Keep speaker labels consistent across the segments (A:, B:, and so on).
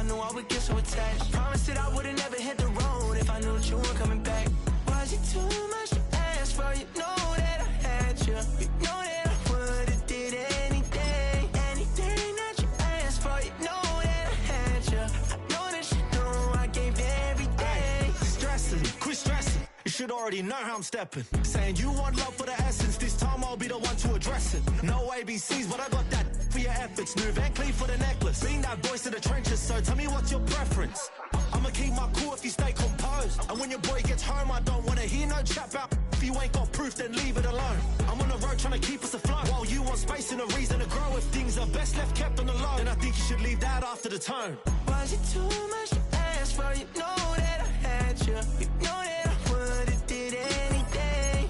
A: I knew I would get so attached. I promised that I would've never hit the road if I knew that you weren't coming back. Was it too much to ask for? You know that I had you. You know that I would've did anything that you asked for. You know that I had you. I know that you know I gave everything.
B: Stressing, quit stressing. You should already know how I'm stepping. Saying you want love for the essence. This time I'll be the one to address it. No ABCs, but I got that for your efforts. New Van Cleef for the necklace. Being that voice of the trenches, so tell me what's your preference. I'ma keep my cool if you stay composed. And when your boy gets home, I don't wanna hear no chat about. If you ain't got proof, then leave it alone. I'm on the road trying to keep us afloat. While you want space and a reason to grow. If things are best left kept on the low, then I think you should leave that after the tone.
A: Was it too much to ask for? You know that I had you. You know that I would've did anything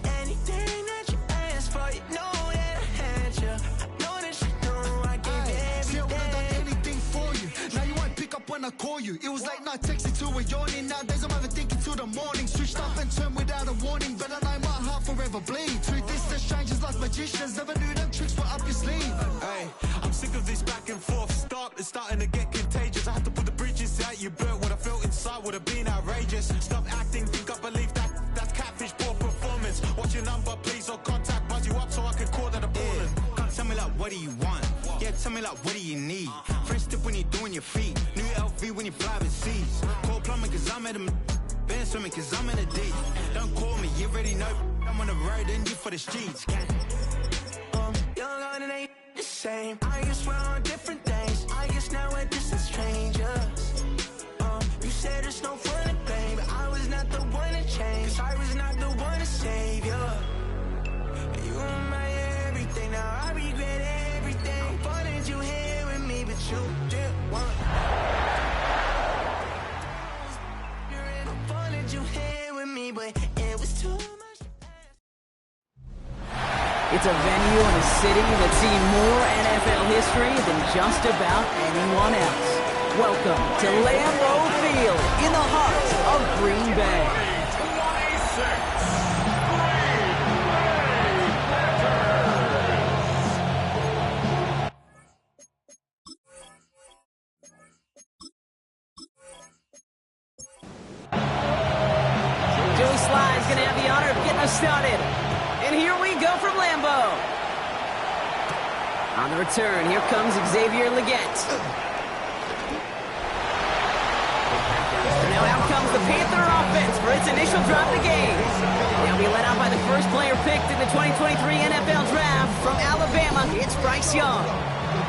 A: that you asked for. You know that I had you. I know that you know I gave everything.
C: See, I would've done anything for you. Now you won't pick up when I call you. It was late night texting to a yawning. Nowadays I'm overthinking till the morning. Switched up and turned without a warning, but I know my heart forever bleeds. Truth is that strangers like magicians never knew them tricks were up your sleeve.
B: Hey, I'm sick of this back and forth. It's starting to get contagious. I have to put the bridges out you built. What I felt inside would have been outrageous. Stop acting, think I believe that's catfish, poor performance. What's your number, please, or contact, buzz you up so I can call that a ballin'.
D: Can't tell me like, what do you want? Yeah, tell me like, what do you need? Fresh tip when you're doing your feet. New LV when you fly overseas. Call plumbing cause I'm at a been swimming cause I'm in a deep. Don't call me, you already know. I'm on the road and you for the streets.
A: Young and it ain't the same. I guess we're on different days. I guess now we're distant strangers. You said there's no fun to blame, but I was not the one to change. 'Cause I was not the one to save you. You were my everything. Now I regret everything. I wanted you here with me, but you didn't want. I wanted you here with me, but it was too much.
E: It's a venue in a city that's seen more NFL history than just about anyone else. Welcome to Lambeau Field in the heart of Green Bay. Joey Sly's going to have the honor of getting us started. And here we go from Lambeau. On the return, here comes Xavier Legette. And now out comes the Panther offense for its initial drive of the game. They'll be led out by the first player picked in the 2023 NFL Draft from Alabama. It's Bryce Young.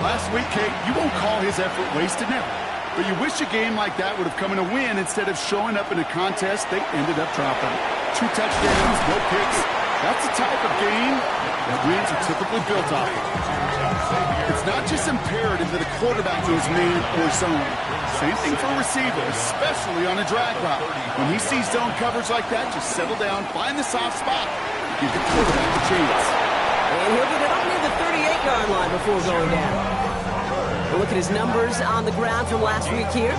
F: Last week, Kate, you won't call his effort wasted, never. But you wish a game like that would have come in a win instead of showing up in a contest they ended up dropping. 2 touchdowns, no picks. That's the type of game that wins are typically built off of. It's not just imperative that a quarterback knows man or zone. Same thing for a receiver, especially on a drag route. When he sees zone coverage like that, just settle down, find the soft spot, give the quarterback a chance.
E: And he'll get it on near the 38-yard line before going down. We'll look at his numbers on the ground from last week here.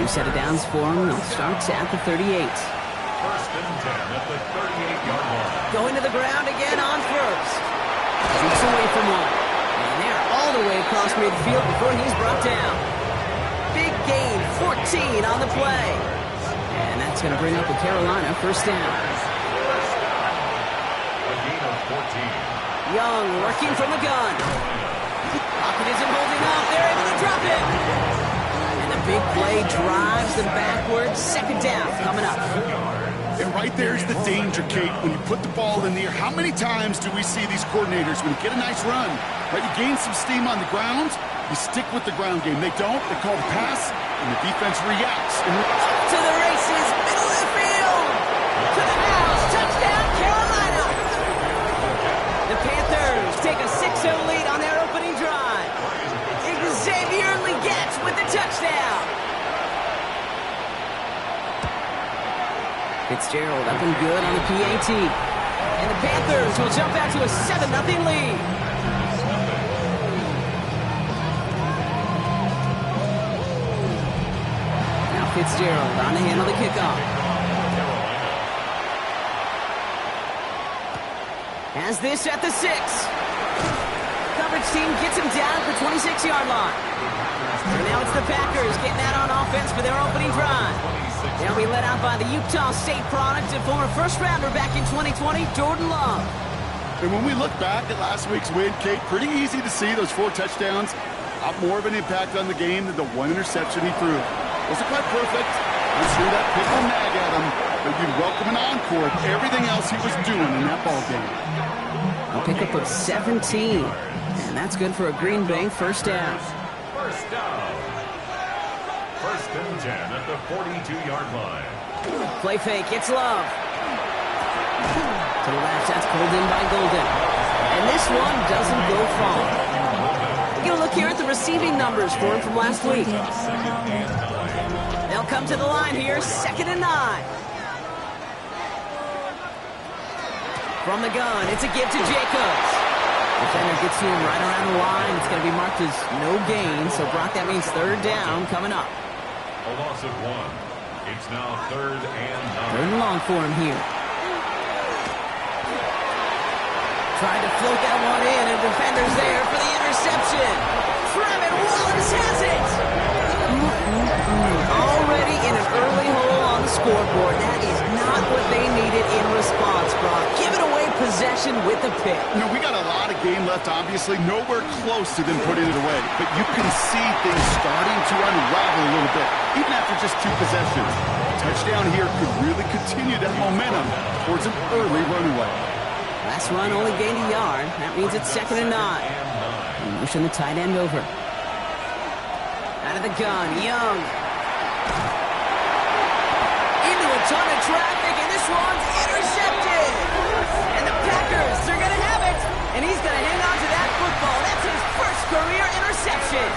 E: New set of downs for him. He'll start at the 38.
G: First and 10 at the 38-yard line.
E: Going to the ground again on first. Takes away from one. And they're all the way across midfield before he's brought down. Big gain, 14 on the play. And that's going to bring up the Carolina first down.
G: A gain of 14.
E: Young working from the gun. Pocket isn't holding up. They're able to drop it. And the big play drives them backwards. Second down coming up.
F: And right there's the danger, Kate. When you put the ball in the air, how many times do we see these coordinators, when you get a nice run, right, you gain some steam on the ground, you stick with the ground game. They don't. They call the pass, and the defense reacts. And
E: to the races, middle of the field. To the house. Touchdown, Carolina. The Panthers take a 6-0 lead on their opening drive. Xavier Legette with the touchdown. Fitzgerald up and good on the PAT. And the Panthers will jump out to a 7-0 lead. Now Fitzgerald on the handle of the kickoff. Has this at the 6. Coverage team gets him down at the 26-yard line. So now it's the Packers getting out on offense for their opening drive. They'll be led out by the Utah State product and former first-rounder back in 2020, Jordan Love.
F: And when we look back at last week's win, Kate, pretty easy to see those 4 touchdowns have more of an impact on the game than the 1 interception he threw. Wasn't quite perfect. I'm sure that pick will nag at him, but you'd welcome an encore of everything else he was doing in that ball game.
E: A pickup of 17, and that's good for a Green Bay first down.
G: First down. 1st and 10 at the 42-yard line.
E: Play fake, it's Love. To the left, that's pulled in by Golden. And this one doesn't go far. Get a look here at the receiving numbers for him from last week. They'll come to the line here, 2nd and 9. From the gun, it's a give to Jacobs. Defender gets to him right around the line. It's going to be marked as no gain. So, Brock, that means 3rd down coming up.
G: A loss of 1. It's now 3rd and 9.
E: 3rd and long for him here. Tried to float that one in, and defender's there for the interception. Trevin Wallace has it! Already in an early hole on the scoreboard. That is not what they needed in response, Brock. Giving away possession with the pick.
F: You know, we got a lot of game left, obviously. Nowhere close to them putting it away. But you can see things starting to unravel a little bit, even after just 2 possessions. Touchdown here could really continue that momentum towards an early runaway.
E: Last run only gained a yard. That means it's 2nd and 9. And motion the tight end over. Out of the gun, Young. Into a ton of traffic, and this one's intercepted. And the Packers, they're going to have it. And he's going to hang on to that football. That's his first career interception.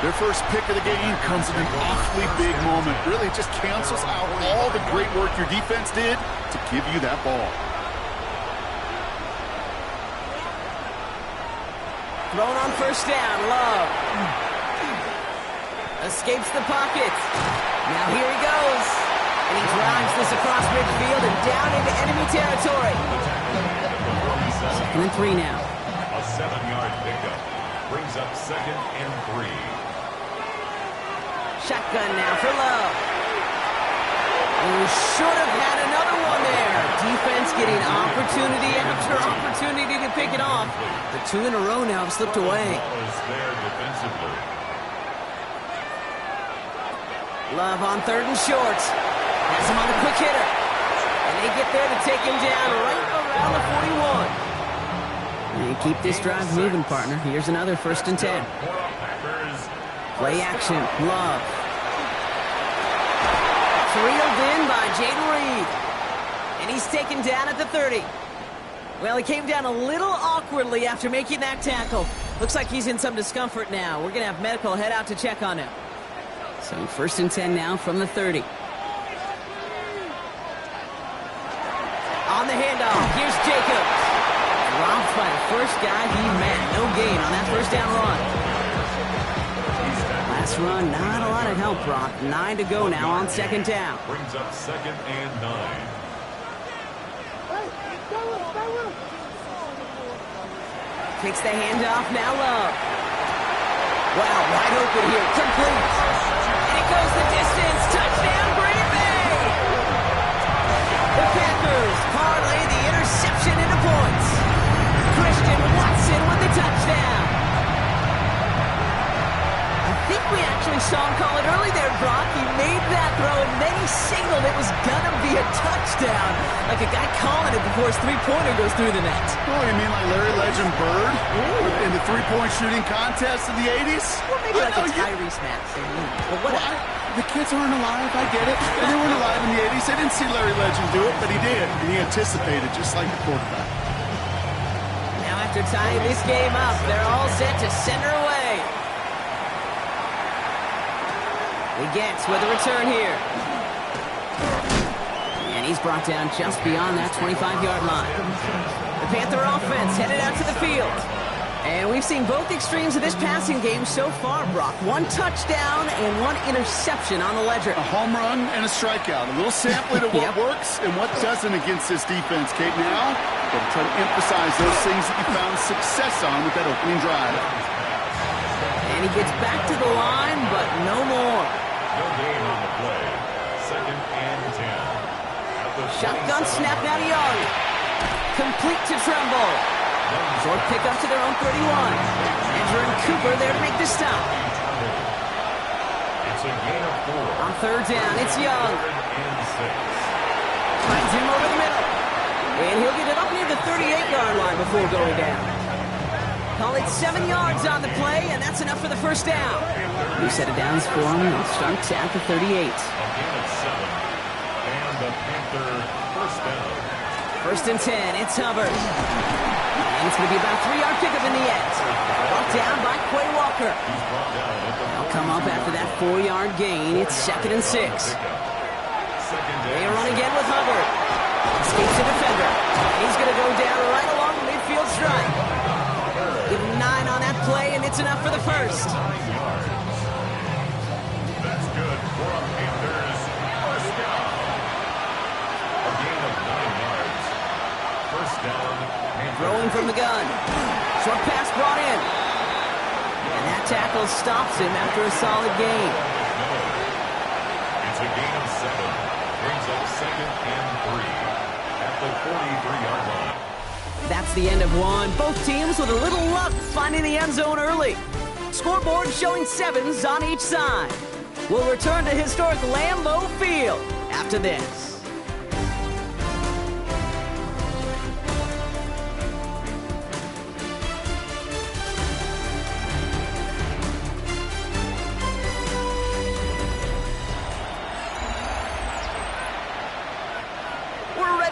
F: Their first pick of the game comes at an awfully big moment. Really just cancels out all the great work your defense did to give you that ball.
E: Thrown on 1st down, Love. Escapes the pocket. Now here he goes. And he drives this across midfield and down into enemy territory. 2nd and 3 now.
G: A 7-yard pickup brings up 2nd and 3.
E: Shotgun now for Love. Who should have had another one there. Defense getting opportunity after opportunity to pick it off. The 2 in a row now have slipped away.
G: Was there defensively.
E: Love on 3rd and short. Has him on the quick hitter. And they get there to take him down right around the 41. And keep this drive moving, partner. Here's another 1st and 10. Play action. Love. Reeled in by Jaden Reed. And he's taken down at the 30. Well, he came down a little awkwardly after making that tackle. Looks like he's in some discomfort now. We're going to have medical head out to check on him. So 1st and 10 now from the 30. On the handoff, here's Jacobs. Dropped by the first guy he met. No gain on that 1st down run. Last run, not a lot of help, Brock. 9 to go now on 2nd down.
G: Brings up 2nd and 9.
E: Takes the handoff, now Love. Wow, wide open here, complete. And it goes the distance, touchdown Green Bay! The Packers parlay the interception into points. Christian Watson with the touchdown. I think we actually saw him call it early there, Brock. He made that throw, and then he signaled it was gonna be a touchdown. Like a guy calling it before his 3-pointer goes through the net.
F: Oh, you mean like Larry Legend Bird in the 3-point shooting contest of the 80s?
E: Well, maybe like a Tyrese Maxey. Well, whatever.
F: The kids aren't alive, I get it. And they weren't alive in the 80s. They didn't see Larry Legend do it, but he did. And he anticipated, just like the quarterback.
E: Now after tying this game up, they're all set to send her away. He gets with a return here. And he's brought down just beyond that 25-yard line. The Panther offense headed out to the field. And we've seen both extremes of this passing game so far, Brock. 1 touchdown and 1 interception on the ledger.
F: A home run and a strikeout. A little sampling of what works and what doesn't against this defense, Kate. Now, got to try to emphasize those things that you found success on with that opening drive.
E: And he gets back to the line, but no more.
G: No gain on the play. Second and 10. At the
E: Shotgun
G: 27.
E: snap now to Young. Complete to Trumbull. Short pickup to their own 31. Andrew and Cooper there to make the stop.
G: It's a gain of 4.
E: On third down, it's Young.
G: Third and 6.
E: Finds him over the middle. And he'll get it up near the 38-yard line before going down. Call it 7 yards on the play, and that's enough for the first down. New set of downs for him. It starts at the 38.
G: A gain of 7. And the Panther first down.
E: First and 10, it's Hubbard. And it's going to be about a 3-yard pickup in the end. Brought down by Quay Walker.
G: He's brought down at the
E: They'll come up after that 4-yard gain. It's second and 6.
G: Second
E: They
G: down.
E: run again with Hubbard. Escapes the defender. And he's going to go down right along the midfield stripe. Give him 9 on that play, and it's enough for the first.
G: 9 yards. That's good for a Panthers first down. A gain of 9 yards. First down. Panthers.
E: Throwing from the gun. Short pass brought in. And that tackle stops him after a solid gain.
G: It's a gain of 7. Brings up second and 3 at the 43-yard line.
E: That's the end of one. Both teams with a little luck finding the end zone early. Scoreboard showing 7s on each side. We'll return to historic Lambeau Field after this.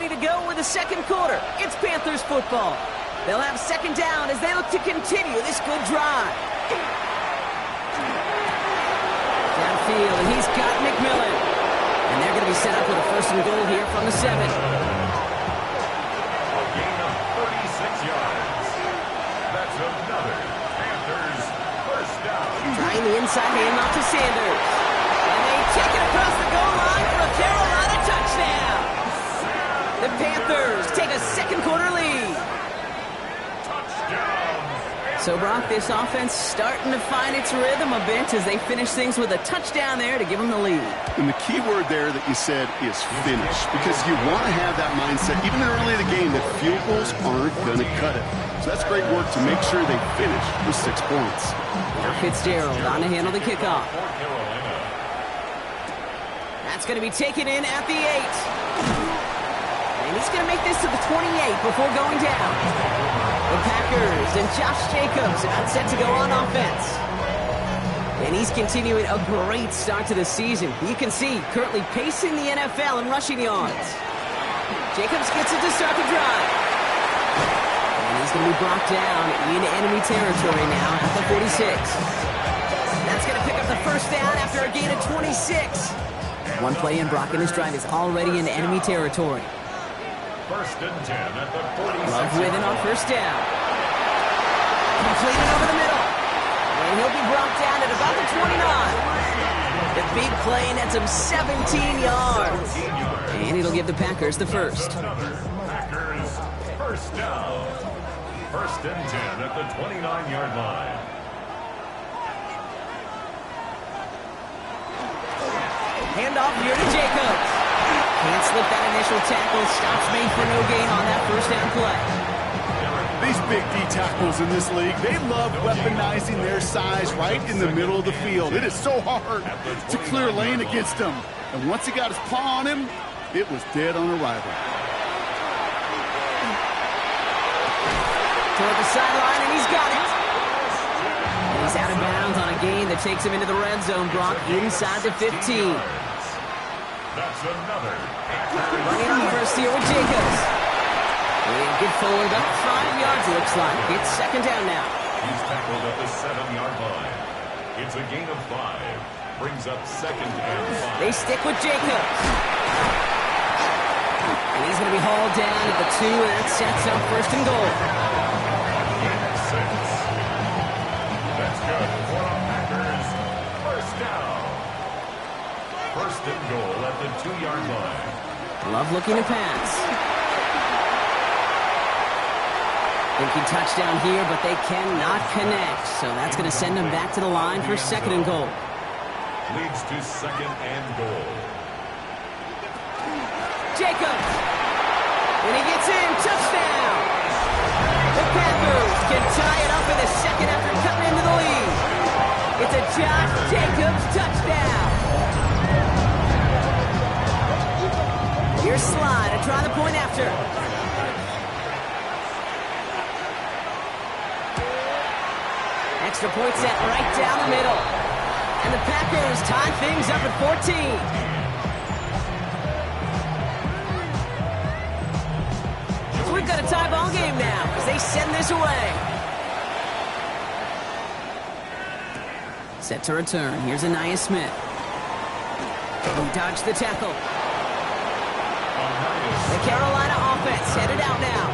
E: To go with the second quarter. It's Panthers football. They'll have second down as they look to continue this good drive. Downfield, and he's got McMillan. And they're going to be set up with a first and goal here from the 7.
G: A gain of 36 yards. That's another Panthers first down.
E: Trying the inside handoff to Sanders. And they take it across the goal line for a Carolina touchdown. The Panthers take a second quarter lead. So, Brock, this offense starting to find its rhythm a bit as they finish things with a touchdown there to give them the lead.
F: And the key word there that you said is finish, because you want to have that mindset, even early in the game, that field goals aren't going to cut it. So that's great work to make sure they finish with 6 points.
E: Now Fitzgerald on to handle the kickoff. That's going to be taken in at the 8. And he's going to make this to the 28 before going down. The Packers and Josh Jacobs about set to go on offense. And he's continuing a great start to the season. You can see currently pacing the NFL in rushing yards. Jacobs gets it to start the drive. And he's going to be brought down into enemy territory now at the 46. That's going to pick up the first down after a gain of 26. One play in, Brock, and his drive is already in enemy territory.
G: First and 10 at the 46.
E: Love with it on first down. Completed over the middle. And he'll be brought down at about the 29. The big play nets him 17 yards. And it'll give the Packers the first.
G: Packers first down. First and 10 at the 29-yard line.
E: Handoff here to Jacobs. Can't slip that initial tackle. Stops made for no gain on that first down play.
F: These big D tackles in this league, they love weaponizing their size right in the middle of the field. It is so hard to clear lane against them. And once he got his paw on him, it was dead on arrival.
E: Toward the sideline, and he's got it. And he's out of bounds on a gain that takes him into the red zone, Brock, inside the 15.
G: That's another.
E: Running on the first here with Jacobs. And good forward, about 5 yards, looks like. It's second down now.
G: He's tackled at the 7-yard line. It's a gain of 5. Brings up second and 5.
E: They stick with Jacobs. And he's going to be hauled down at the 2, and that sets up first and goal.
G: Gain of 6. That's good for the Packers. First down. First and goal at the 2-yard line.
E: Love looking to pass. Thinking touchdown here, but they cannot connect. So that's going to send them back to the line for 2nd and goal.
G: Leads to 2nd and goal.
E: Jacobs. When he gets in, touchdown. The Panthers can tie it up in the 2nd after cutting into the lead. It's a Josh Jacobs touchdown. Here's Slide to try the point after. Extra point set right down the middle. And the Packers tie things up at 14. So we've got a tie ball game now as they send this away. Set to return. Here's Anaya Smith. Who dodged the tackle. The Carolina offense headed out now.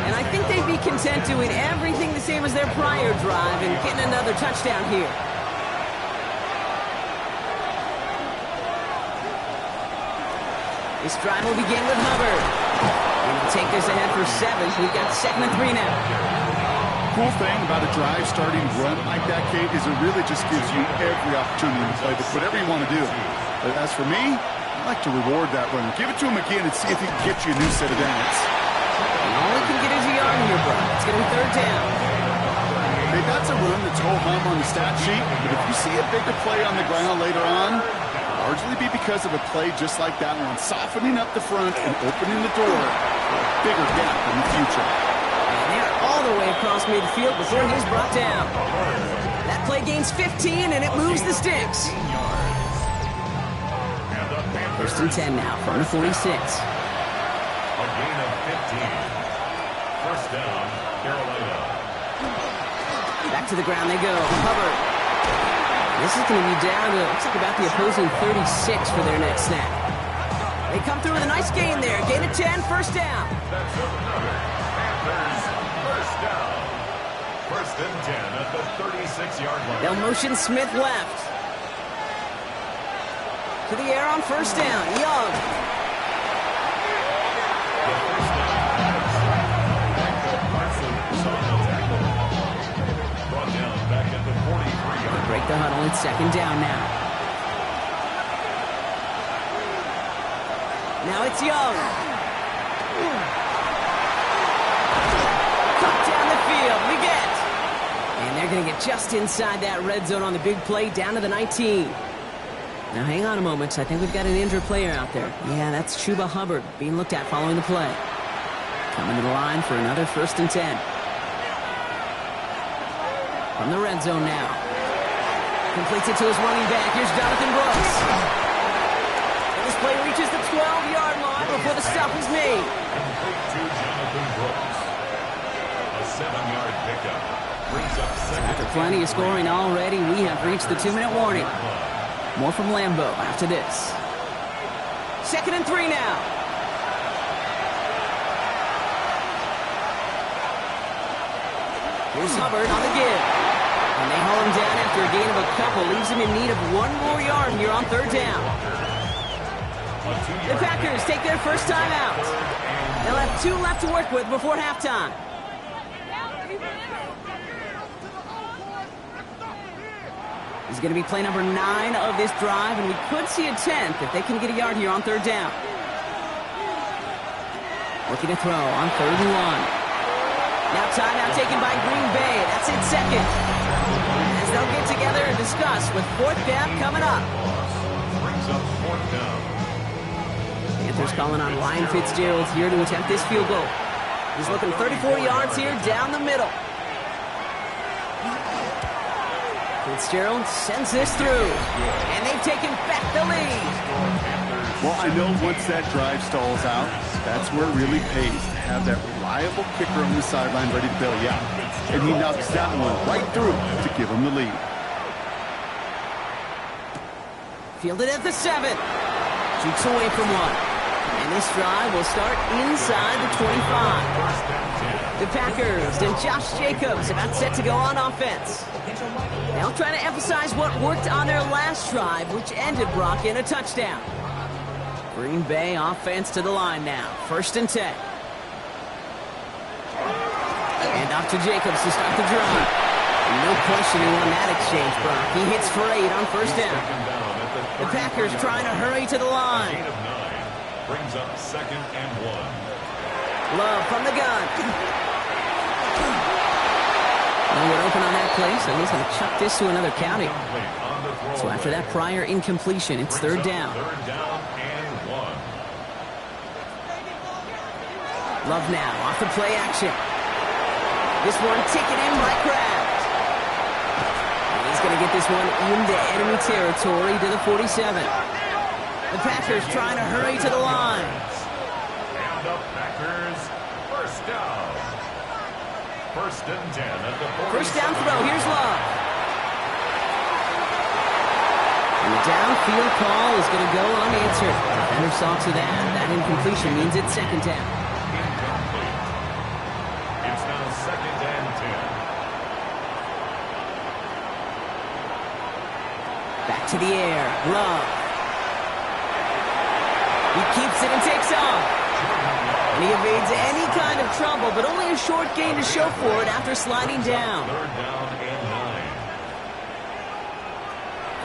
E: And I think they'd be content doing everything the same as their prior drive and getting another touchdown here. This drive will begin with Hubbard. And he'll take this ahead for 7. We've got 2nd and 3 now.
F: Cool thing about a drive starting run like that, Kate, is it really just gives you every opportunity to play whatever you want to do. But as for me, I like to reward that run. Give it to him again and see if he can get you a new set of downs.
E: And all he can get is a yard here, bro. It's going to be 3rd down.
F: Hey, that's a run that's ho-hum on the stat sheet, but if you see a bigger play on the ground later on, it'll largely be because of a play just like that one, softening up the front and opening the door for a bigger gap in the future.
E: And they're all the way across midfield before he's brought down. That play gains 15, and it moves the sticks. 1st and 10 now from the 46.
G: A gain of 15. 1st down, Carolina.
E: Back to the ground they go. Hubbard. This is going to be down to, looks like about the opposing 36 for their next snap. They come through with a nice gain there. Gain of 10, 1st down.
G: That's another Panthers 1st down. 1st and 10 at the 36-yard line.
E: They'll motion Smith left. To the air on 1st down. Young.
G: Brought down back at the 43-yard.
E: Break the huddle. It's 2nd down now. Now it's Young. Cut down the field. We get. And they're going to get just inside that red zone on the big play down to the 19. Now, hang on a moment. I think we've got an injured player out there. Yeah, that's Chuba Hubbard being looked at following the play. Coming to the line for another 1st and 10. From the red zone now. Completes it to his running back. Here's Jonathan Brooks. And this play reaches the 12-yard line before the stop is made.
G: Complete to Jonathan Brooks. A 7-yard pickup. Brings up 2nd.
E: After plenty of scoring already, we have reached the 2-minute warning. More from Lambeau after this. 2nd and 3 now. Here's Hubbard on the give. And they haul him down after a gain of a couple. Leaves him in need of 1 more yard here on 3rd down. The Packers take their 1st time out. They'll have 2 left to work with before halftime. This is going to be play number 9 of this drive, and we could see a 10th if they can get a yard here on 3rd down. Looking to throw on 3rd and 1. Now timeout taken by Green Bay. That's it 2nd. As they'll get together and discuss with 4th down coming up.
G: Brings up 4th down.
E: Panthers calling on Ryan Fitzgerald here to attempt this field goal. He's looking 34 yards here down the middle. Fitzgerald sends this through, and they've taken back the lead.
F: Well, I know once that drive stalls out, that's where it really pays to have that reliable kicker on the sideline ready to bail you out. And he knocks that one right through to give him the lead.
E: Fielded at the 7. Shoots away from 1. And this drive will start inside the 25. The Packers and Josh Jacobs about set to go on offense. They'll try to emphasize what worked on their last drive, which ended, Brock, in a touchdown. Green Bay offense to the line now. 1st and 10. to Jacobs to start the drive. No question he won that exchange, Brock. He hits for 8 on first down. The Packers trying to hurry to the line.
G: Gain of 9 brings up 2nd and 1.
E: Love from the gun. Nowhere open on that play, so he's going to chuck this to another county. So after that prior incompletion, it's 3rd down.
G: 3rd down and 1.
E: Love now, off the play action. This one taken in by Kraft. And he's going to get this one into enemy territory to the 47. The Packers trying to hurry to the line.
G: And the Packers, 1st down. 1st and 10 at the 47.
E: First down throw, here's Love. And the downfield call is going to go unanswered. Defender saw to that. That incompletion means it's 2nd down.
G: Incomplete. It's now 2nd and 10.
E: Back to the air, Love. He keeps it and takes off. And he evades any kind of trouble, but only a short gain to show for it after sliding down.
G: 3rd down and 9.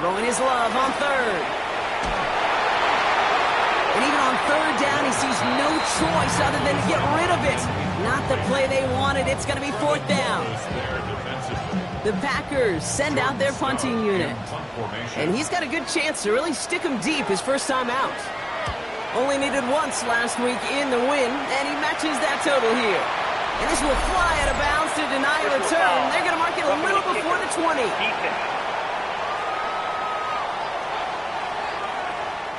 E: Throwing his Love on 3rd. And even on 3rd down, he sees no choice other than to get rid of it. Not the play they wanted. It's going to be 4th down. The Packers send out their punting unit. And he's got a good chance to really stick him deep his first time out. Only needed once last week in the win, and he matches that total here. And this will fly out of bounds to deny a return. They're going to mark it a little before the 20.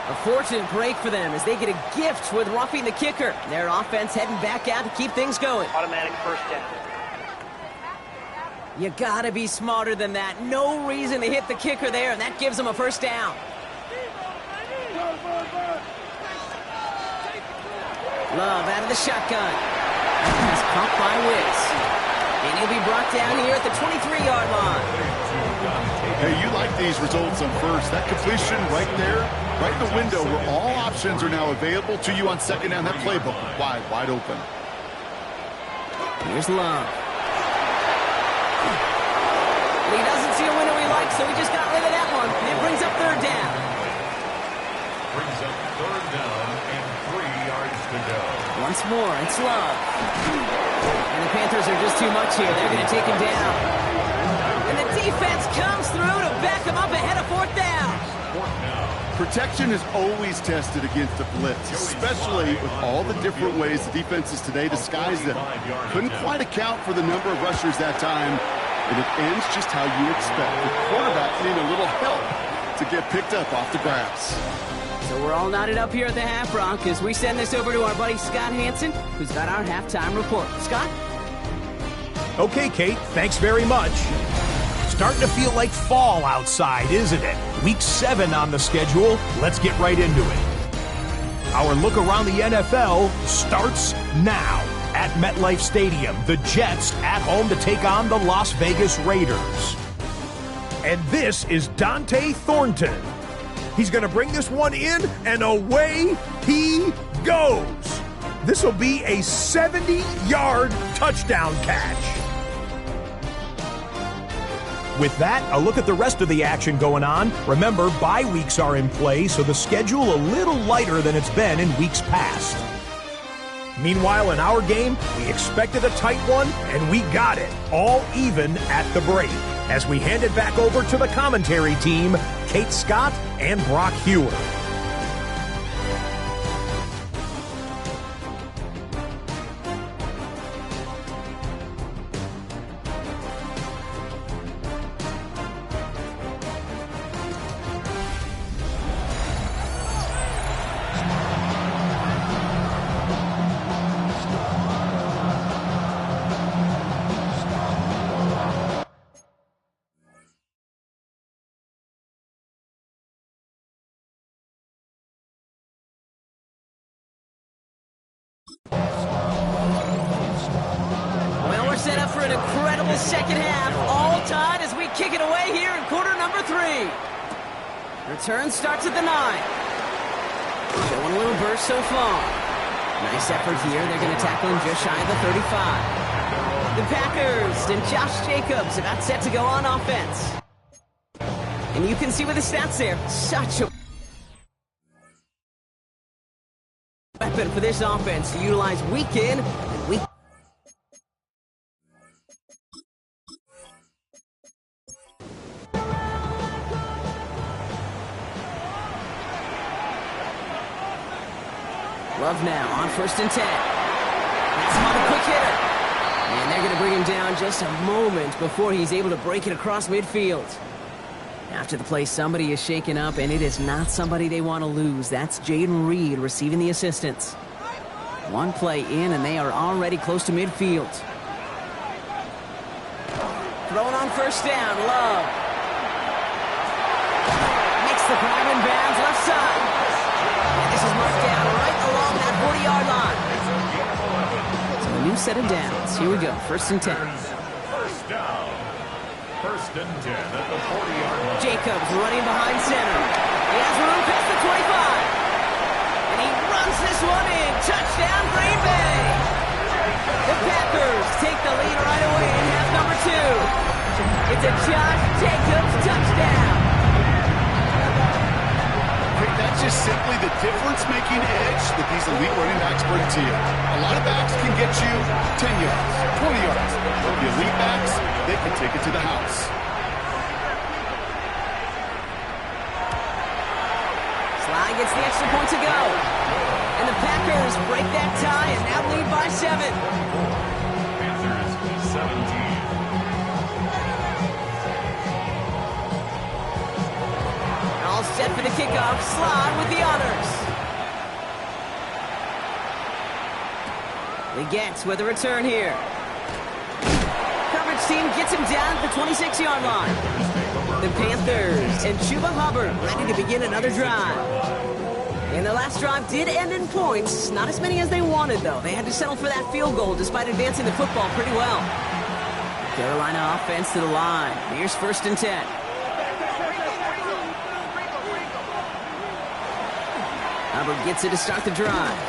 E: A fortunate break for them as they get a gift with roughing the kicker. Their offense heading back out to keep things going.
H: Automatic 1st down.
E: You gotta be smarter than that. No reason to hit the kicker there, and that gives them a 1st down. Love out of the shotgun. He's caught by Wicks. And he'll be brought down here at the 23-yard line.
F: Hey, you like these results on first. That completion right there, right in the window where all options are now available to you on 2nd down. That playbook wide open.
E: Here's Love. He doesn't see a window he likes, so he just got rid of that one. It brings up 3rd down.
G: Brings up 3rd down and 3 yards to go.
E: Once more, it's Love. And the Panthers are just too much here. They're going to take him down. And the defense comes through to back him up ahead of 4th down.
F: Protection is always tested against a blitz, especially with all the different ways the defenses today disguise them. Couldn't quite account for the number of rushers that time, and it ends just how you expect. The quarterback needing a little help to get picked up off the grass.
E: So we're all knotted up here at the half, Brock, as we send this over to our buddy Scott Hansen, who's got our halftime report. Scott?
I: Okay, Kate, thanks very much. Starting to feel like fall outside, isn't it? Week 7 on the schedule. Let's get right into it. Our look around the NFL starts now. At MetLife Stadium, the Jets at home to take on the Las Vegas Raiders. And this is Dante Thornton. He's going to bring this one in, and away he goes. This will be a 70-yard touchdown catch. With that, a look at the rest of the action going on. Remember, bye weeks are in play, so the schedule a little lighter than it's been in weeks past. Meanwhile, in our game, we expected a tight one, and we got it, all even at the break. As we hand it back over to the commentary team, Kate Scott and Brock Hewer.
E: Well, we're set up for an incredible second half. All tied as we kick it away here in quarter number 3. Return starts at the 9. Showing a little burst so far. Nice effort here. They're going to tackle him just shy of the 35. The Packers and Josh Jacobs about set to go on offense. And you can see with the stats there, such a weapon for this offense to utilize week in and week. Love now on 1st and 10. That's him on a quick hitter. And they're going to bring him down just a moment before he's able to break it across midfield. After the play, somebody is shaken up, and it is not somebody they want to lose. That's Jaden Reed receiving the assistance. One play in, and they are already close to midfield. Thrown on 1st down, Love. Makes the grab in bounds left side. And this is marked down right along that 40-yard line. So a new set of downs. Here we go, 1st and 10.
G: First down. 1st and 10 at the 40-yard line.
E: Jacobs running behind center. He has room past the 25. And he runs this one in. Touchdown, Green Bay. The Packers take the lead right away in half number 2. It's a Josh Jacobs touchdown.
F: That's just simply the difference-making edge that these elite running backs bring to you. A lot of backs can get you 10 yards, 20 yards. But the elite backs, they can take it to the house.
E: Sly gets the extra point to go. And the Packers break that tie and now lead by 7.
G: Panthers 17.
E: All set for the kickoff. Slot with the honors. Leggett with a return here. Coverage team gets him down at the 26-yard line. The Panthers and Chuba Hubbard ready to begin another drive. And their last drive did end in points. Not as many as they wanted, though. They had to settle for that field goal despite advancing the football pretty well. Carolina offense to the line. Here's 1st and 10. Hubbard gets it to start the drive.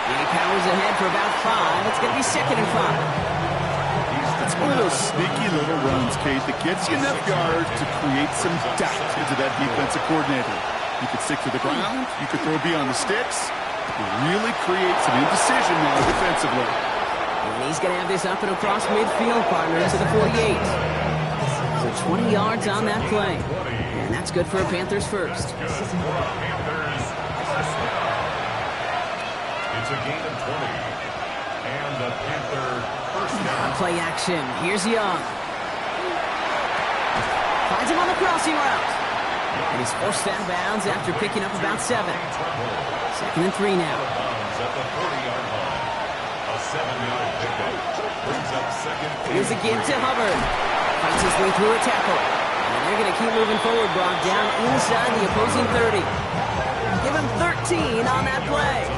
E: And he powers ahead for about 5. It's going to be 2nd and 5.
F: It's one of those sneaky little runs, Kate, that gets you enough yards to create some doubt into that defensive coordinator. You could stick to the ground. You could throw beyond the sticks. You really create some indecision now defensively.
E: And he's going to have this up and across midfield, partner, to the 48. So 20 yards on that play. And that's good for a Panthers first.
G: Good for a Panthers first down. It's a gain of 20. And the Panther first down.
E: Play action. Here's Young. Finds him on the crossing route. And he's forced out of bounds after picking up about 7. 2nd and 3 now.
G: At the 40-yard line. A 7-yard pickup. Brings up 2nd.
E: Here's a give to Hubbard. Fights his way through a tackle. And they're going to keep moving forward, Brock, down inside the opposing 30. Give him 13 on that play.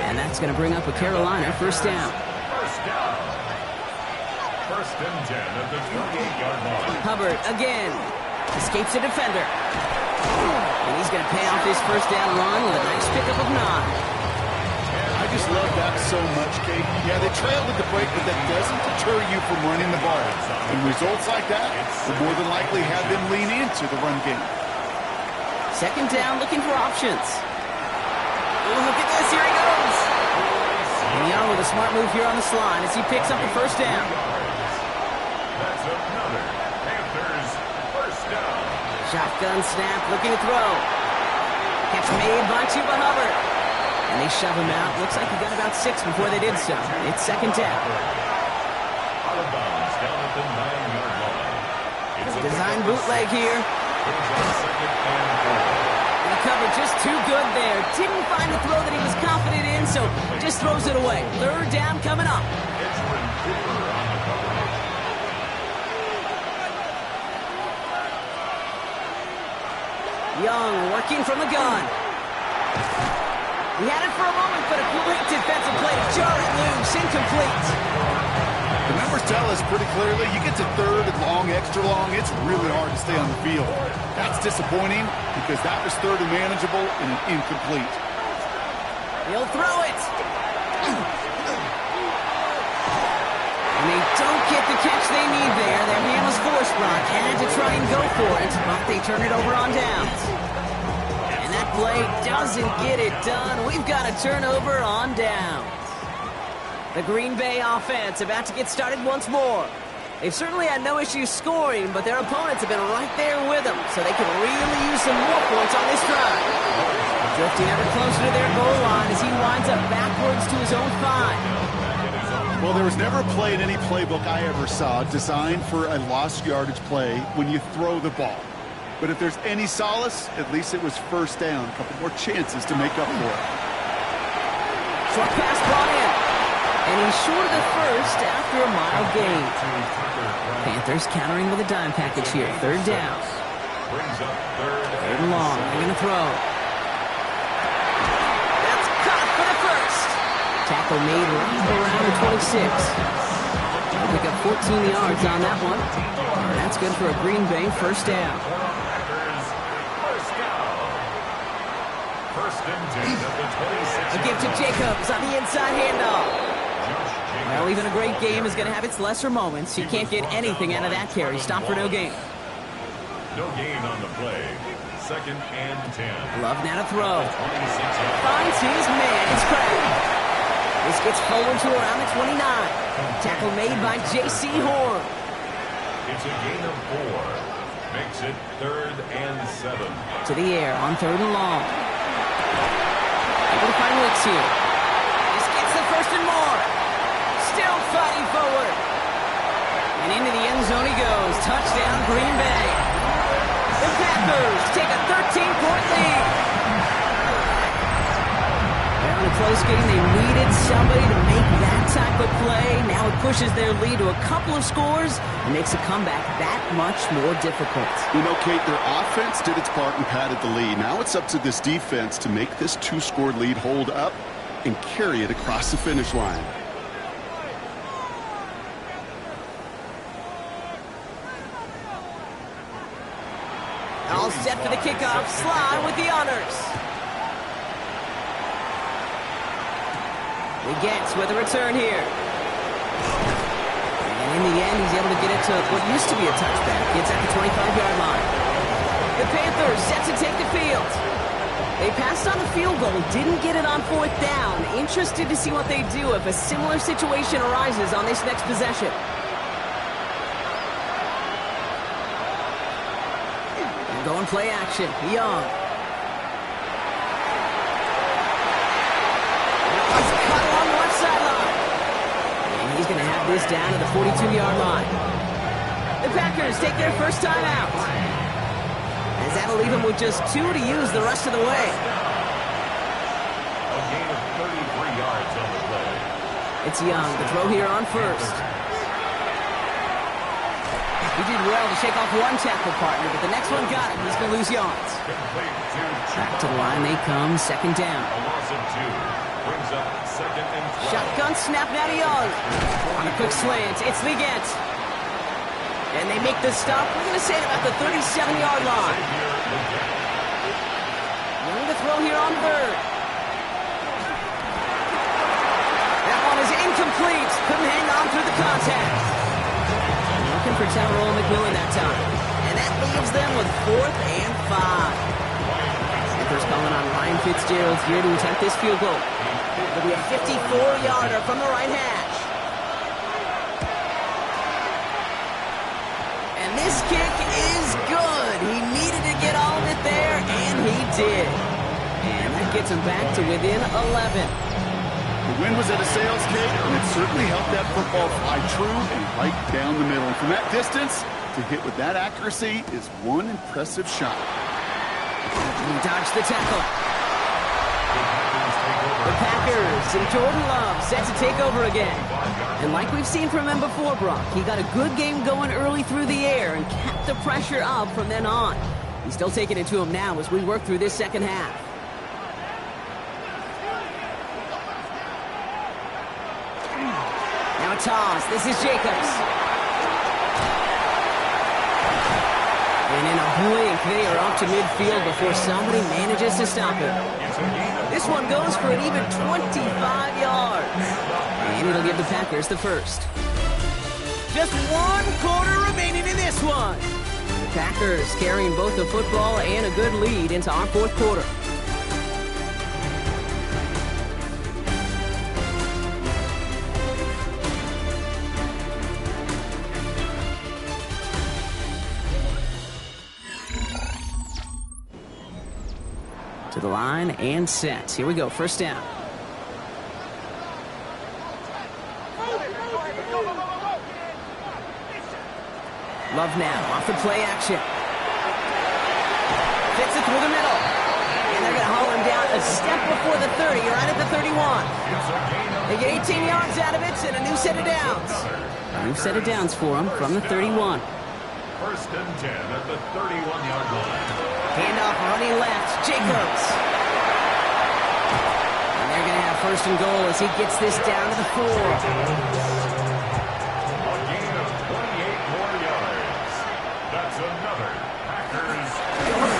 E: And that's going to bring up a Carolina first down.
G: First down. 1st and 10 at the 28-yard line.
E: Hubbard again. Escapes a defender. And he's going to pay off his first down run with a nice pickup of 9.
F: I just love that so much, Kate. Yeah, they trailed at the break, but that doesn't deter you from running the ball. And results like that will more than likely have them lean into the run game.
E: 2nd down, looking for options. Ooh, look at this, here he goes. And Young with a smart move here on the slide as he picks up the first down.
G: That's another Panthers first down.
E: Shotgun snap, looking to throw. Catch made by Chuba Hubbard. And they shove him out. Looks like he got about 6 before they did so. It's 2nd down.
G: Out of bounds down at the 9-yard line. It's a
E: Design bootleg here.
G: Second and 4.
E: The cover just too good there. Didn't find the throw that he was confident in, so just throws it away. 3rd down coming up.
G: Edgerrin Cooper on the coverage.
E: Young working from the gun. He had it for a moment, but a great defensive play to jar it loose. Incomplete.
F: The numbers tell us pretty clearly, you get to 3rd and long, extra long, it's really hard to stay on the field. That's disappointing because that was 3rd and manageable and an incomplete.
E: He'll throw it. And he don't get the catch they need there. Their hand was forced, Brock. Had to try and go for it, but they turn it over on downs. And that play doesn't get it done. We've got a turnover on downs. The Green Bay offense about to get started once more. They've certainly had no issues scoring, but their opponents have been right there with them, so they can really use some more points on this drive. Drifting ever closer to their goal line as he winds up backwards to his own 5.
F: Well, there was never a play in any playbook I ever saw designed for a lost yardage play when you throw the ball. But if there's any solace, at least it was first down. A couple more chances to make up for it.
E: Short pass brought in. And he's short of the first after a mile gain. Panthers countering with a dime package here. Third down. Third and long. They're going to throw. That's caught for the first. Tackle made right around the 26. They'll pick up 14 yards on that one. And that's good for a Green Bay first down. A give to Jacobs on the inside handoff. Well, even a great game is going to have its lesser moments. You can't get anything out of that carry. Stop for no gain.
G: No gain on the play. Second and 10.
E: Love now to throw. Finds his man. It's cracked. This gets forward to around the 29. Tackle made by J.C. Horn.
G: It's a gain of 4. Makes it third and 7.
E: To the air on third and long. Able to find Wicks here. This gets the first and more. Still fighting forward. And into the end zone he goes. Touchdown, Green Bay. The Packers take a 13-point lead. Well, in a close game, they needed somebody to make that type of play. Now it pushes their lead to a couple of scores and makes a comeback that much more difficult.
F: You know, Kate, their offense did its part and padded the lead. Now it's up to this defense to make this 2-score lead hold up and carry it across the finish line.
E: All set for the kickoff. Sly with the honors. Begets with a return here. And in the end, he's able to get it to what used to be a touchback. Gets at the 25-yard line. The Panthers set to take the field. They passed on the field goal, didn't get it on fourth down. Interested to see what they do if a similar situation arises on this next possession. Going play action. Young. He's cut along the left sideline. And he's going to have this down to the 42-yard line. The Packers take their first time out. As that'll leave them with just 2 to use the rest of the way.
G: A gain of 33 yards on the play.
E: It's Young. The throw here on first. He did well to shake off one tackle partner, but the next one got him. He's going to lose yards. Back to the line they come, second down.
G: A loss of 2. Brings up second and 12.
E: Shotgun snap now to Young. On a quick slant, it's Leggett. And they make the stop, we're going to say, about the 37-yard line. Young to throw here on third. That one is incomplete. Couldn't hang on through the contact. Looking for Tyrone McMillan that time. And that leaves them with 4th and 5. Panthers calling on Ryan Fitzgerald here to attempt this field goal. It'll be a 54-yarder from the right hash. And this kick is good. He needed to get all of it there, and he did. And that gets him back to within 11.
F: The win was at a sales gate, and it certainly helped that football fly true and right down the middle. And from that distance, to hit with that accuracy is one impressive shot.
E: He dodged the tackle. The Packers and Jordan Love set to take over again. And like we've seen from him before, Brock, he got a good game going early through the air and kept the pressure up from then on. He's still taking it to him now as we work through this second half. Now a toss. This is Jacobs. And in a blink, they are up to midfield before somebody manages to stop him. This one goes for an even 25 yards. And it'll give the Packers the first. Just 1 quarter remaining in this one. The Packers carrying both the football and a good lead into our fourth quarter. To the line and set. Here we go, first down. Love now, off the play action. Fits it through the middle. And they're going to haul him down a step before the 30, right at the 31. They get 18 yards out of it and a new set of downs. A new set of downs for him from the 31.
G: First and 10 at the 31-yard line.
E: Handoff running left, Jacobs. And they're going to have first and goal as he gets this down to the 4.
G: A gain of 28 more yards. That's another Packers.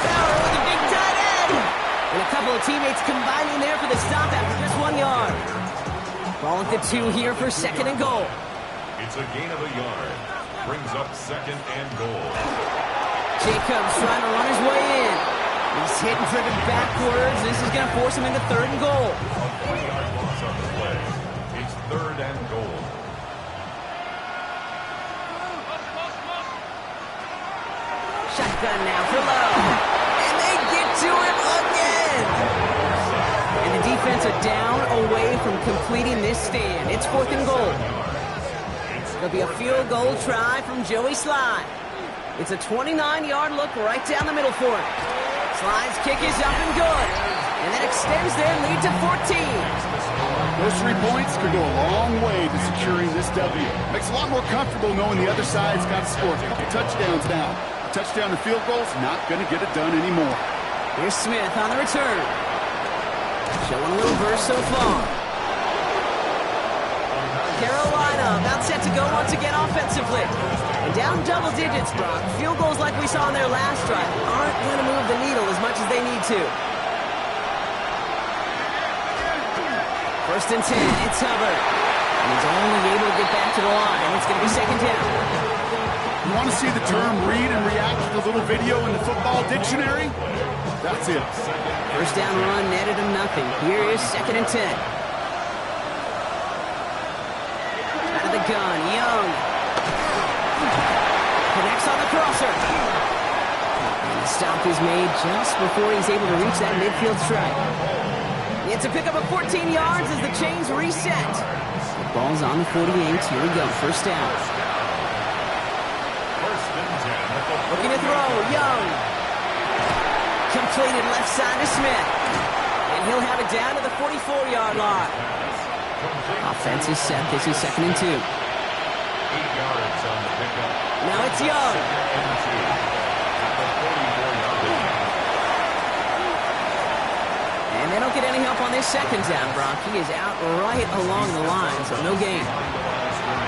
E: Fowler with a big tight end. And a couple of teammates combining there for the stop after just 1 yard. Ball at the 2 here for second and goal.
G: It's a gain of a yard. Brings up second and goal.
E: Jacobs trying to run his way in. He's hit and driven backwards. This is going to force him into third and goal.
G: A 20-yard loss on the play. It's third and goal.
E: Shotgun now for Lowe. And they get to him again. And the defense are down away from completing this stand. It's fourth and goal. There'll be a field goal try from Joey Sly. It's a 29-yard look right down the middle for him. Sly's kick is up and good. And that extends their lead to 14.
F: Those 3 points could go a long way to securing this W. Makes it a lot more comfortable knowing the other side's got to score a couple touchdowns now. A touchdown and field goal's not going to get it done anymore.
E: Here's Smith on the return. Showing a little burst so far. Carolina about set to go once again offensively. And down double digits, Brock. Field goals like we saw in their last drive aren't going to move the needle as much as they need to. First and 10, it's Hubbard. And he's only able to get back to the line. And it's going to be second down.
F: You want to see the term read and react to the little video in the football dictionary? That's it.
E: First down run netted him nothing. Here is second and 10. Out of the gun, Young. Connects on the crosser. And the stop is made just before he's able to reach that midfield strike. It's a pickup of 14 yards as the chains reset. The ball's on the 48. Here we go. First down. Looking to throw. Young. Completed left side to Smith. And he'll have it down to the 44-yard line. Offense is set. This is second and 2.
G: 8 yards on the pickup.
E: Now it's Young. And they don't get any help on this second down, Brock. He is out right along the line, so no gain.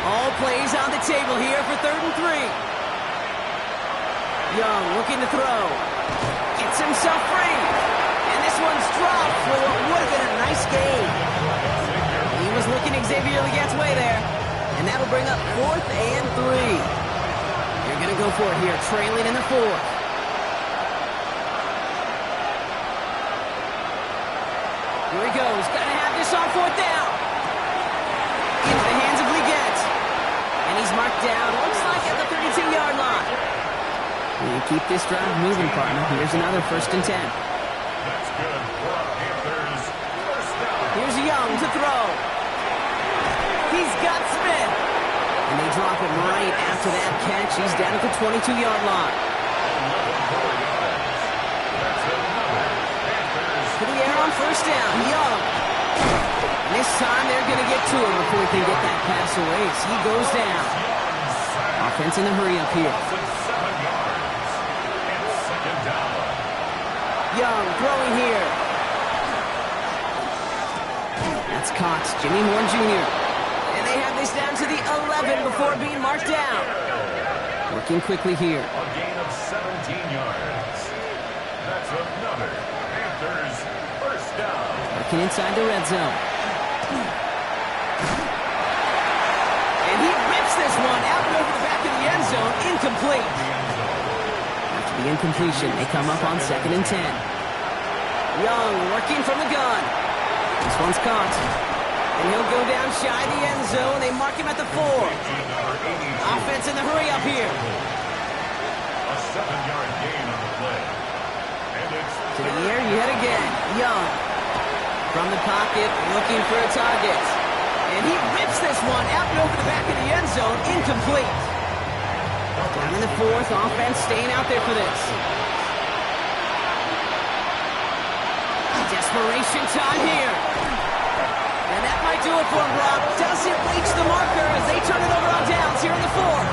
E: All plays on the table here for third and 3. Young looking to throw. Gets himself free. And this one's dropped for what would have been a nice gain. He was looking Xavier Legette's way there. And that'll bring up fourth and 3. They're going to go for it here, trailing in the 4th. Here he goes. Got to have this on fourth down. Into the hands of Legette. And he's marked down, looks like at the 32-yard line. And keep this drive moving, partner. Here's another first and 10.
G: That's good for our Panthers. First down.
E: Here's Young to throw. He's got Smith. And they drop him right after that catch. He's down at the 22-yard line. To the air on first down. Young. And this time they're going to get to him before he can get that pass away. So he goes down. Offense in the hurry up here. Young throwing here. That's caught. Jimmy Moore Jr. And they have this down to the 11 before being marked down. Working quickly here.
G: A gain of 17 yards. That's another Panthers first down.
E: Working inside the red zone. And he rips this one out in the incomplete. After the incompletion, they come up on 2nd and 10. Young working from the gun. This one's caught. And he'll go down shy of the end zone. They mark him at the 4. Offense in the hurry up here.
G: A 7-yard gain on the play. And it's
E: To the air, yet again. Young. From the pocket, looking for a target. And he rips this one out and over the back of the end zone. Incomplete. Down in the 4th, offense staying out there for this. Desperation time here. And that might do it for him, Rob. Doesn't reach the marker as they turn it over on downs here in the 4th.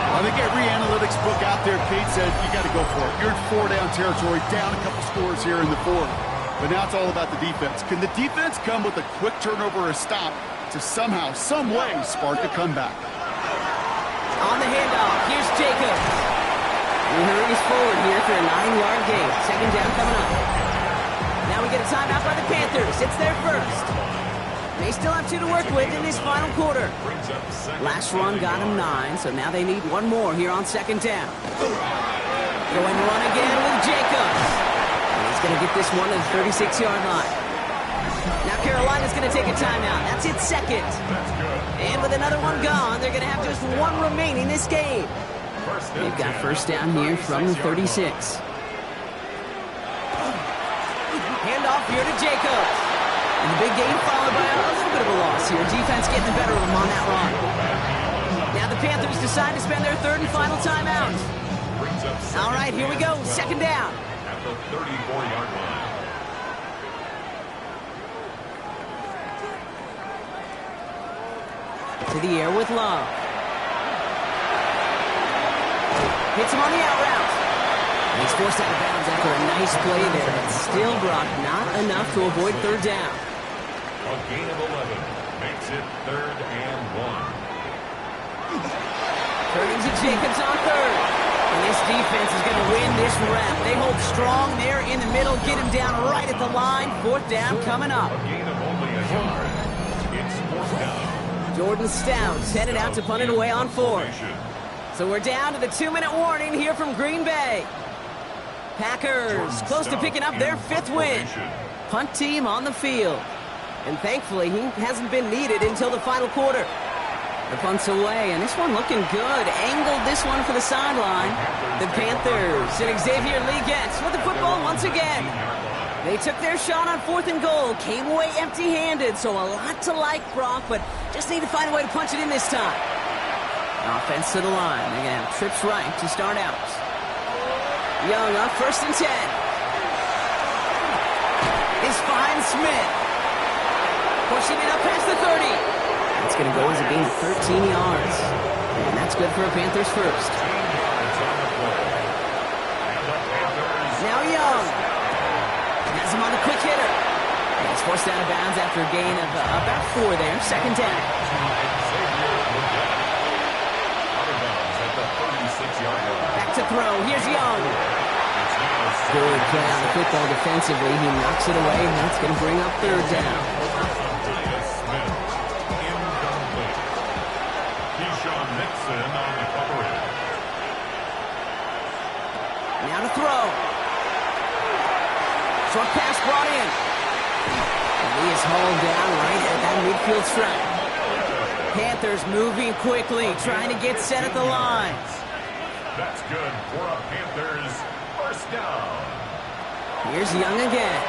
F: I think every analytics book out there, Kate, said you got to go for it. You're in 4-down territory, down a couple scores here in the 4th. But now it's all about the defense. Can the defense come with a quick turnover or a stop to somehow, some way, spark a comeback?
E: On the handoff, here's Jacobs. He hurries forward here for a 9-yard gain. 2nd down coming up. Now we get a timeout by the Panthers. It's their first. They still have 2 to work with in this final quarter. Last run got them 9, so now they need 1 more here on 2nd down. Going run again with Jacobs. And he's going to get this one to the 36-yard line. Now Carolina's going to take a timeout. That's its 2nd. And with another one gone, they're going to have just 1 remaining this game. They've got 1st down here from the 36. Handoff here to Jacobs. And the big game followed by a little bit of a loss here. Defense getting the better of them on that run. Now the Panthers decide to spend their 3rd and final timeout. All right, here we go. 2nd down.
G: at the 34-yard line.
E: To the air with Love. Hits him on the out route. And he's forced out of bounds after a nice play there. But still, Brock, not enough to avoid 3rd down.
G: A gain of 11 makes it 3rd and 1.
E: Turning to Jacobs on 3rd. And this defense is going to win this round. They hold strong there in the middle, get him down right at the line. 4th down coming up.
G: A gain of only a yard. It's 4th down.
E: Jordan Stout's headed out to punt it away on 4th. So we're down to the 2-minute warning here from Green Bay. Packers close to picking up their 5th win. Punt team on the field. And thankfully, he hasn't been needed until the final quarter. The punt's away, and this one looking good. Angled this one for the sideline. The Panthers and Xavier Lee gets with the football once again. They took their shot on 4th and goal, came away empty-handed, so a lot to like, Brock, but just need to find a way to punch it in this time. Offense to the line. They're going to have trips right to start out. Young up 1st and 10. Is fine Smith. Pushing it up past the 30. It's going to go as a gain of 13 yards. And that's good for a Panthers first. Now Young. Has him on the quick hitter. And he's forced out of bounds after a gain of about 4 there. 2nd down. Back to throw. Here's Young. Good play on the football defensively. He knocks it away, and that's going to bring up 3rd down. Now to throw. Short pass brought in. And he is hauled down right at that midfield stripe. Panthers moving quickly, trying to get set at the line.
G: That's good for a Panthers 1st down.
E: Here's Young again.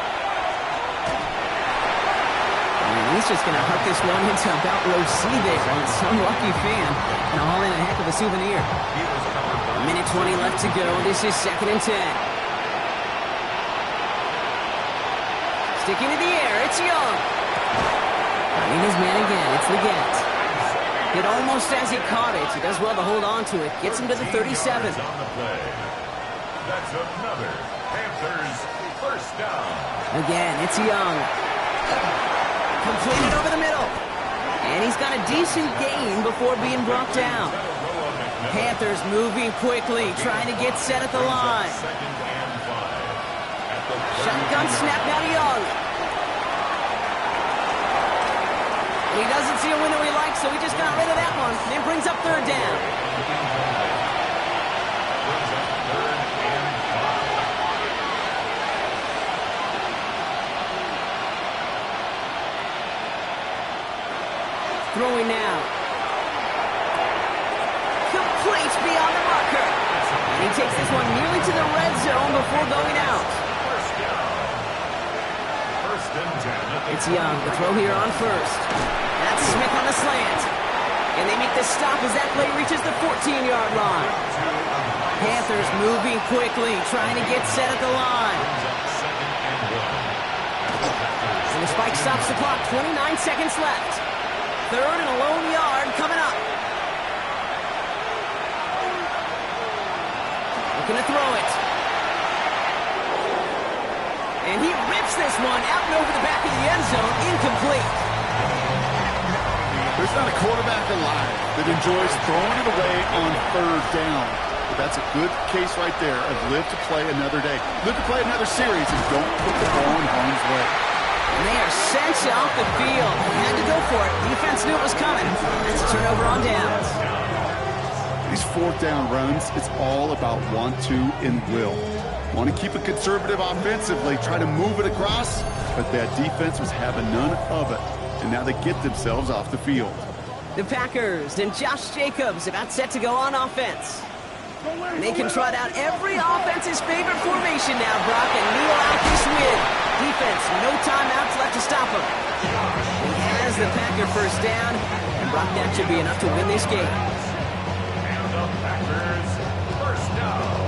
E: And he's just going to huck this one into about row C there on some lucky fan. And haul in a heck of a souvenir. Minute 20 left to go. This is 2nd and 10. Sticking to the air, it's Young. Finding his man again, it's Leggett. Hit almost as he caught it. He does well to hold on to it. Gets him to the 37.
G: That's another Panthers 1st down.
E: Again, it's Young. Completed over the middle. And he's got a decent gain before being brought down. Panthers moving quickly, trying to get set at the line. Shotgun snap now to Young. He doesn't see a window he likes, so he just got rid of that one. And brings up 3rd down. throwing now. Complete beyond the marker. And he takes this one nearly to the red zone before going out. It's Young, the throw here on first. That's Smith on the slant. And they make the stop as that play reaches the 14-yard line. Panthers moving quickly, trying to get set at the line. And the spike stops the clock, 29 seconds left. Third and a lone yard coming up. Looking to throw it. And he rips this one out and over the back of the end zone, incomplete.
F: There's not a quarterback alive that enjoys throwing it away on third down. But that's a good case right there of live to play another day. Live to play another series and don't put the ball in harm's way.
E: And they are sent off the field. They had to go for it. Defense knew it was coming. It's a turnover on downs.
F: These fourth down runs, it's all about want to and will. Want to keep it conservative offensively, try to move it across, but that defense was having none of it. And now they get themselves off the field.
E: The Packers and Josh Jacobs about set to go on offense. And they can trot out every offense's favorite formation now, Brock, and kneel out this win. Defense, no timeouts left to stop them. He has the Packer first down, and Brock, that should be enough to win this game.
G: And the Packers first down.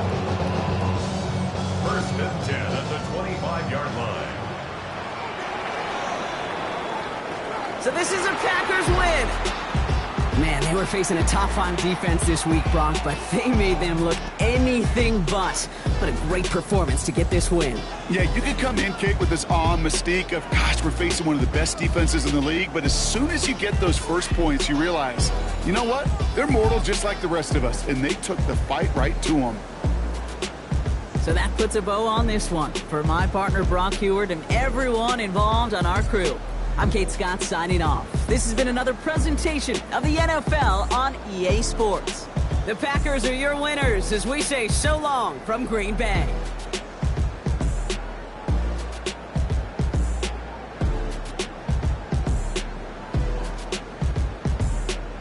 G: First and 10 at the 25-yard line.
E: So this is a Packers win. Man, they were facing a top-5 defense this week, Brock, but they made them look anything but. What a great performance to get this win.
F: Yeah, you could come in, Kate, with this awe and mystique of, gosh, we're facing one of the best defenses in the league, but as soon as you get those first points, you realize, you know what? They're mortal just like the rest of us, and they took the fight right to them.
H: So that puts a bow on this one. For my partner, Brock Heward, and everyone involved on our crew, I'm Kate Scott signing off. This has been another presentation of the NFL on EA Sports.
E: The Packers are your winners as we say so long from Green Bay.